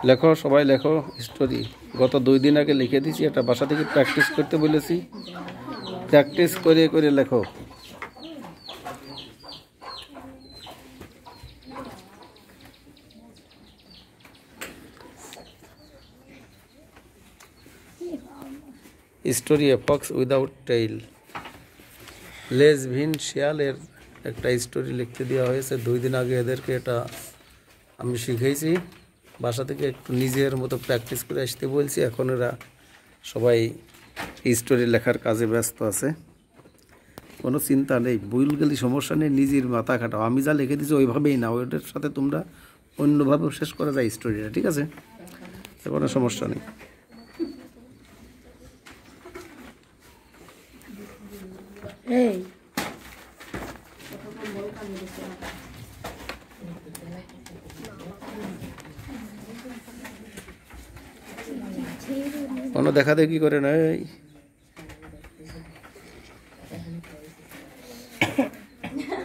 লেখো সবাই লেখো স্টোরি। গত 2 দিন আগে লিখে দিয়েছি, এটা বাসা থেকে প্র্যাকটিস করতে বলেছি। প্র্যাকটিস করে করে লেখো। Story a fox without tail. লেজভিন শিয়ালের একটা স্টোরি লিখতে দেওয়া হয়েছে 2 দিন আগে। এদেরকে এটা আমি শিখেছি, বাসা থেকে একটু নিজের মতো প্র্যাকটিস করে আসতে বলছি। এখন এরা সবাই স্টোরি লেখার কাজে ব্যস্ত আছে। কোনো চিন্তা নেই, ভুল গেলে সমস্যা নেই, নিজের মাথা খাটাও। আমি যা লিখে দিচ্ছি ওইভাবেই না, ওইটার সাথে তোমরা অন্যভাবেও শেষ করা যায় স্টোরিটা, ঠিক আছে? কোনো সমস্যা নেই। কোনো দেখা দেখি করে নাই।